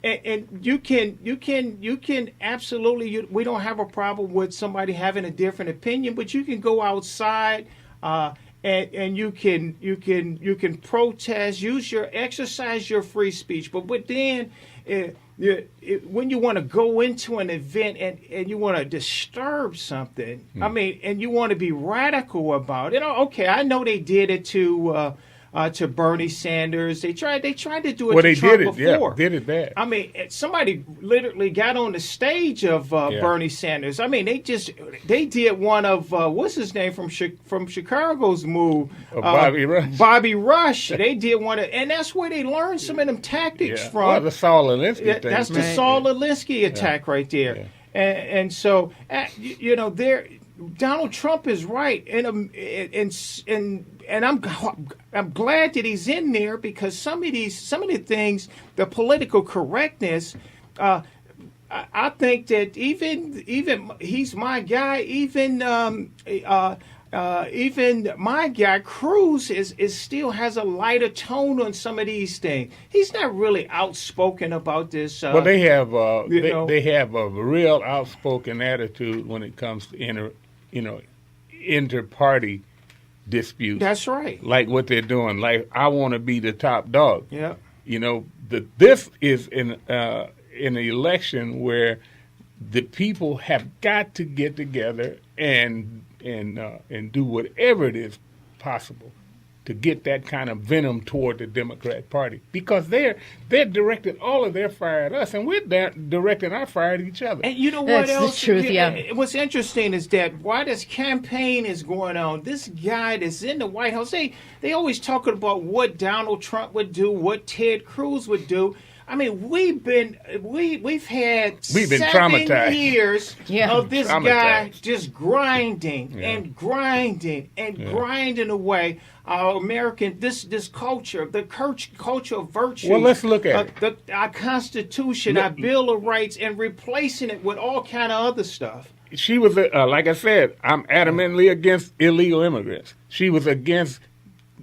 And you can absolutely. We don't have a problem with somebody having a different opinion, but you can go outside, and you can protest, exercise your free speech. But then, when you want to go into an event and you want to disturb something, I mean, and you want to be radical about it. Okay, I know they did it to Bernie Sanders. They tried to do it to Trump before. Yeah, did it bad. I mean, somebody literally got on the stage of Bernie Sanders. I mean, they did one of what's his name from Chicago's move, Bobby Rush. Bobby Rush. They did one, and that's where they learned some of them tactics from. Well, the Saul Alinsky thing. That's the Saul Alinsky attack right there. Yeah. And so, Donald Trump is right, and I'm glad that he's in there, because some of the things, the political correctness, I think that even he's my guy. Even my guy Cruz is still has a lighter tone on some of these things. He's not really outspoken about this. Well, they have they have a real outspoken attitude when it comes to inter-party disputes. That's right. Like what they're doing. Like, I want to be the top dog. Yeah. This is an election where the people have got to get together and do whatever it is possible to get that kind of venom toward the Democrat Party, because they're directing all of their fire at us, and we're directing our fire at each other. And you know what else? That's the truth, yeah. What's interesting is that while this campaign is going on, this guy that's in the White House, they always talking about what Donald Trump would do, what Ted Cruz would do. I mean, we've been traumatized. 7 years of this guy just grinding and grinding away our American this culture, the culture of virtue. Well, let's look at it. Our Constitution, our Bill of Rights, and replacing it with all kind of other stuff. She was, like I said, I'm adamantly against illegal immigrants. She was against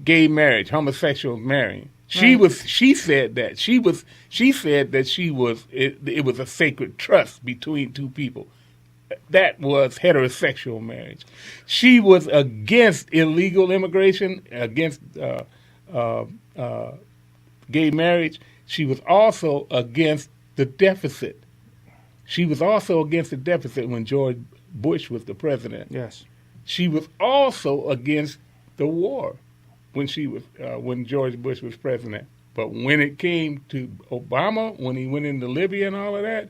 gay marriage, homosexual marrying. She said that it was a sacred trust between two people. That was heterosexual marriage. She was against illegal immigration, against gay marriage. She was also against the deficit. She was also against the deficit when George Bush was the president. Yes. She was also against the war when George Bush was president. But when it came to Obama, when he went into Libya and all of that,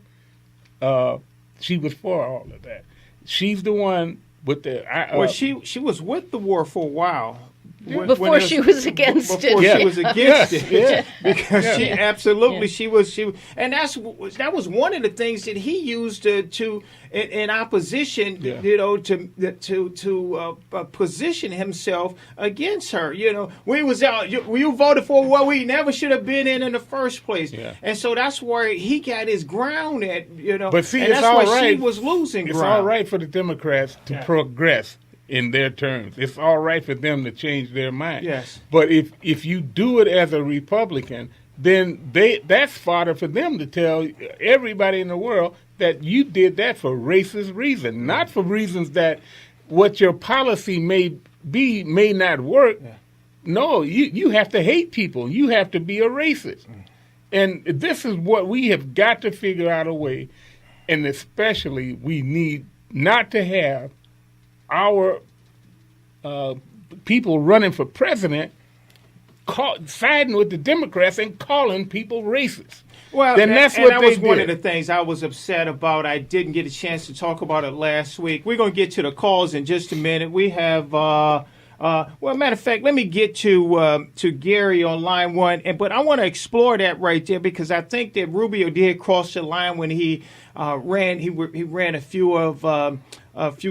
she was for all of that. She's the one with the... she was with the war for a while. Before she was against it. Before she was against it. Yeah. Because she absolutely, she was, and that was one of the things that he used to in opposition, to position himself against her. We was out, you voted for what we never should have been in the first place. Yeah. And so that's where he got his ground at, But see, and it's that's all why right. she was losing ground. It's all right for the Democrats to progress in their terms. It's all right for them to change their mind. Yes. But if you do it as a Republican, then that's fodder for them to tell everybody in the world that you did that for racist reasons, not for reasons that what your policy may not work. Yeah. No, you have to hate people. You have to be a racist. And this is what we have got to figure out a way, and especially we need not to have our people running for president siding with the Democrats and calling people racist. Well, then that's what that they was one did. of the things I was upset about. I didn't get a chance to talk about it last week. We're going to get to the calls in just a minute. We have, well, matter of fact, let me get to Gary on line one. But I want to explore that right there, because I think that Rubio did cross the line when he ran. He ran a few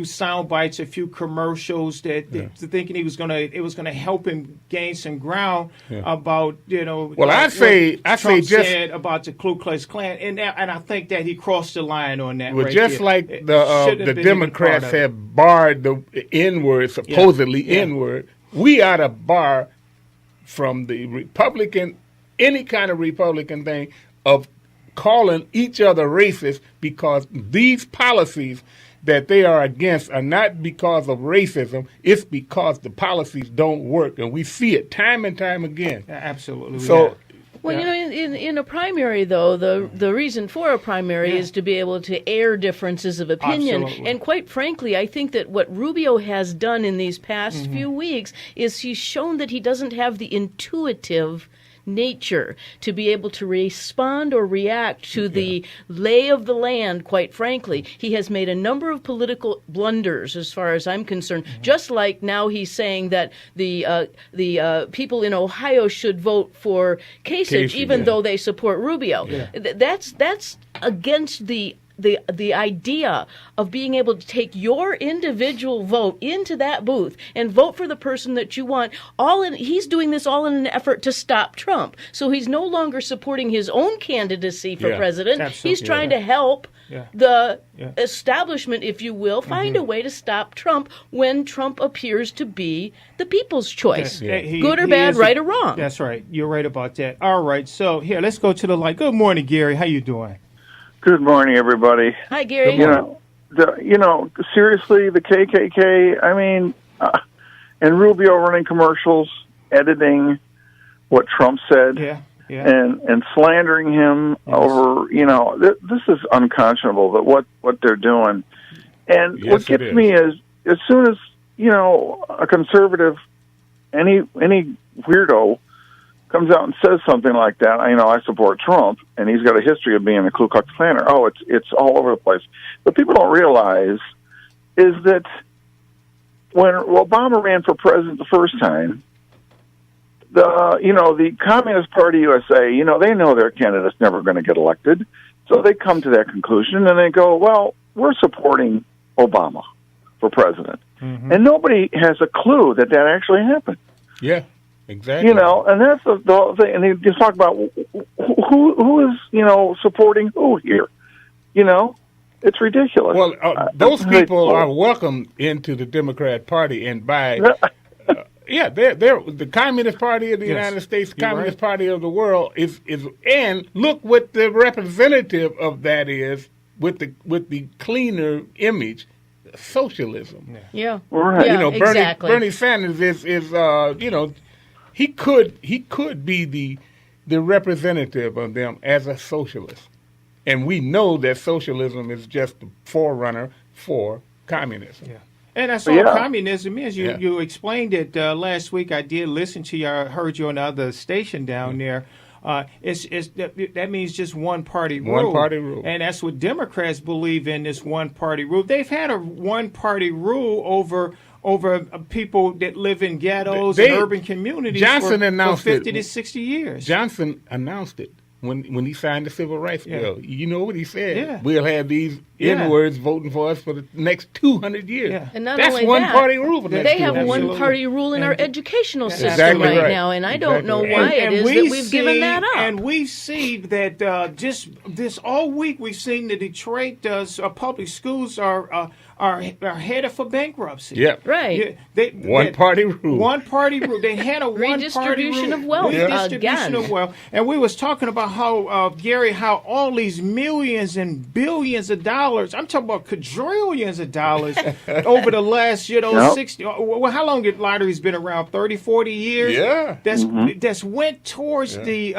sound bites, a few commercials that thinking it was gonna help him gain some ground about Well, I say Trump just said about the Ku Klux Klan, and I think that he crossed the line on that. Well, right just there. like the Democrats have barred the N-word, supposedly N-word, we ought to bar from the Republican, any kind of Republican thing of calling each other racist because these policies that they are against are not because of racism. It's because the policies don't work, and we see it time and time again. Absolutely. So. Well, in a primary, though, the reason for a primary is to be able to air differences of opinion. Absolutely. And quite frankly, I think that what Rubio has done in these past few weeks is he's shown that he doesn't have the intuitive nature to be able to respond or react to the lay of the land, quite frankly. He has made a number of political blunders as far as I'm concerned, just like now he's saying that the people in Ohio should vote for Kasich even though they support Rubio. That's against the idea of being able to take your individual vote into that booth and vote for the person that you want. He's doing this all in an effort to stop Trump. So he's no longer supporting his own candidacy for president. Absolutely. He's trying to help the establishment, if you will, find a way to stop Trump when Trump appears to be the people's choice. Good or bad, right or wrong. That's right. You're right about that. All right. So here, let's go to the line. Good morning, Gary. How you doing? Good morning, everybody. Hi, Gary. Seriously, the KKK. I mean, and Rubio running commercials, editing what Trump said, and slandering him over. This is unconscionable. That what they're doing, and what gets me is as soon as a conservative, any weirdo comes out and says something like that, I support Trump, and he's got a history of being a Ku Klux Klaner. Oh, it's all over the place. What people don't realize is that when Obama ran for president the first time, the Communist Party USA, they know their candidate's never going to get elected, so they come to that conclusion and they go, well, we're supporting Obama for president, and nobody has a clue that actually happened. Yeah. Exactly. And that's the thing. And they just talk about who is, supporting who here. It's ridiculous. Well, those people are welcome into the Democrat Party, and by they're the Communist Party of the United States, Communist Party of the world is, and look what the representative of that is with the cleaner image. Socialism. Yeah. Right. Yeah, exactly. Bernie Sanders is he could be the representative of them as a socialist. And we know that socialism is just the forerunner for communism. Yeah. And that's all communism is. You explained it last week. I did listen to you. I heard you on the other station down there. That means just one party rule. One party rule. And that's what Democrats believe in, this one party rule. They've had a one party rule over people that live in ghettos and urban communities for 50 to 60 years. Johnson announced it when he signed the Civil Rights Bill. You know what he said? Yeah. We'll have these N-words voting for us for the next 200 years. Yeah. And not That's only one-party rule for the next they have 200 years. one-party rule in our educational system Exactly right now, and I don't know Exactly why it is that we've given that up. And we've seen that just this all week, we've seen the Detroit public schools are headed for bankruptcy. Yep. Right. One-party rule. One-party rule. They had a one-party rule. Redistribution of wealth Redistribution of wealth. And we was talking about how, Gary, how all these millions and billions of dollars, I'm talking about quadrillions of dollars over the last, 60, well, how long have lotteries been around? 30, 40 years? Yeah. That's went towards the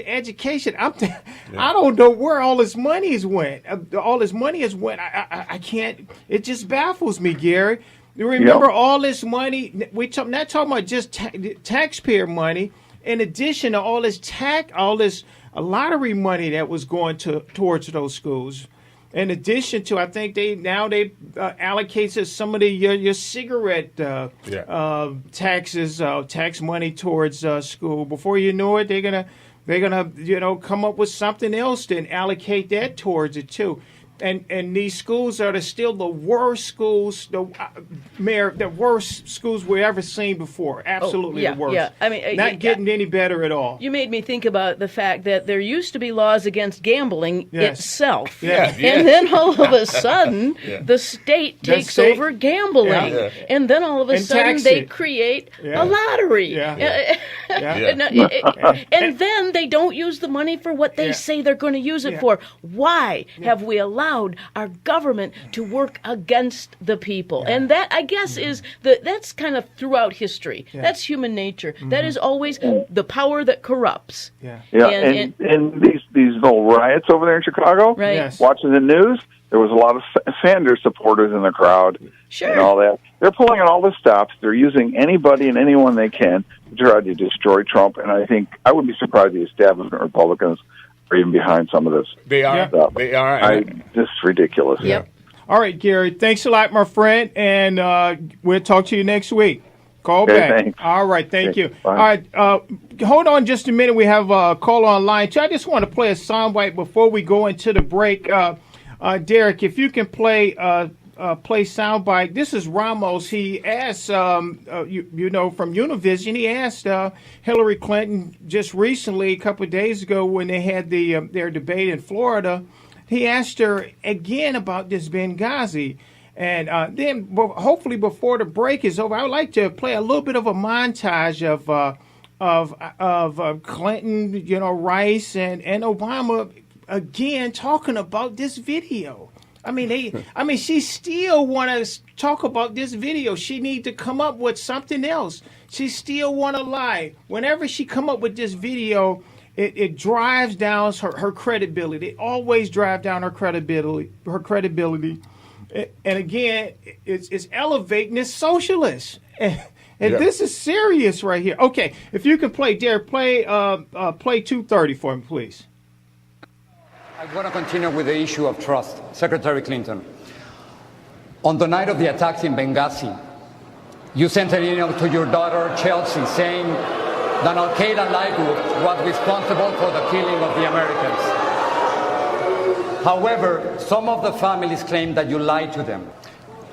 education. I don't know where all this money has went. All this money has went. I can't. It just baffles me, Gary. You remember all this money? Not talking about just taxpayer money. In addition to all this lottery money that was going towards those schools. In addition to, I think they allocate some of your cigarette taxes, tax money towards school. Before you know it, they're gonna come up with something else and allocate that towards it too. and these schools are still the worst schools, Mayor, the worst schools we've ever seen before. Absolutely the worst. Yeah. I mean, not getting any better at all. You made me think about the fact that there used to be laws against gambling itself. Yeah. And then all of a sudden, the state takes over gambling. Yeah. And then all of a sudden, they create a lottery. And then they don't use the money for what they say they're going to use it for. Why have we allowed our government to work against the people? And that, I guess, is that's kind of throughout history. That's human nature. That is always the power that corrupts. And these little riots over there in Chicago, watching the news, there was a lot of Sanders supporters in the crowd and all that. They're pulling on all the stops. They're using anybody and anyone they can to try to destroy Trump. And I think I would be surprised the establishment Republicans are even behind some of this. They are. They are. This is ridiculous. Yep. All right, Gary. Thanks a lot, my friend. And we'll talk to you next week. Call back. Thanks. All right. Thank you. Bye. All right. Hold on just a minute. We have a call online. I just want to play a soundbite before we go into the break. Derek, if you can play soundbite. This is Ramos. He asked, from Univision, he asked Hillary Clinton just recently, a couple of days ago, when they had their debate in Florida. He asked her again about this Benghazi. And then, hopefully, before the break is over, I would like to play a little bit of a montage of Clinton, Rice, and Obama again talking about this video. She still want to talk about this video. She need to come up with something else. She still want to lie. Whenever she come up with this video, it drives down her credibility. It always drives down her credibility. And again, it's elevating this socialist. And this is serious right here. Okay, if you can play, Derek, play 230 for me, please. I want to continue with the issue of trust. Secretary Clinton, on the night of the attacks in Benghazi, you sent an email to your daughter, Chelsea, saying that al-Qaeda-like group was responsible for the killing of the Americans. However, some of the families claim that you lied to them.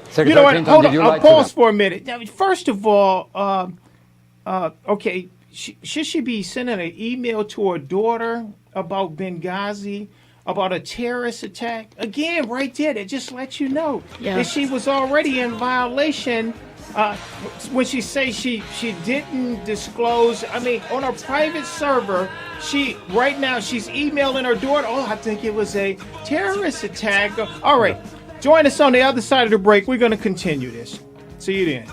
Secretary Clinton, hold on. I'll pause for a minute. Now, first of all, okay, should she be sending an email to her daughter about Benghazi, about a terrorist attack? Again, right there, that just lets you know that she was already in violation when she says she didn't disclose. On her private server, right now she's emailing her daughter, I think it was a terrorist attack. All right, join us on the other side of the break. We're going to continue this. See you then.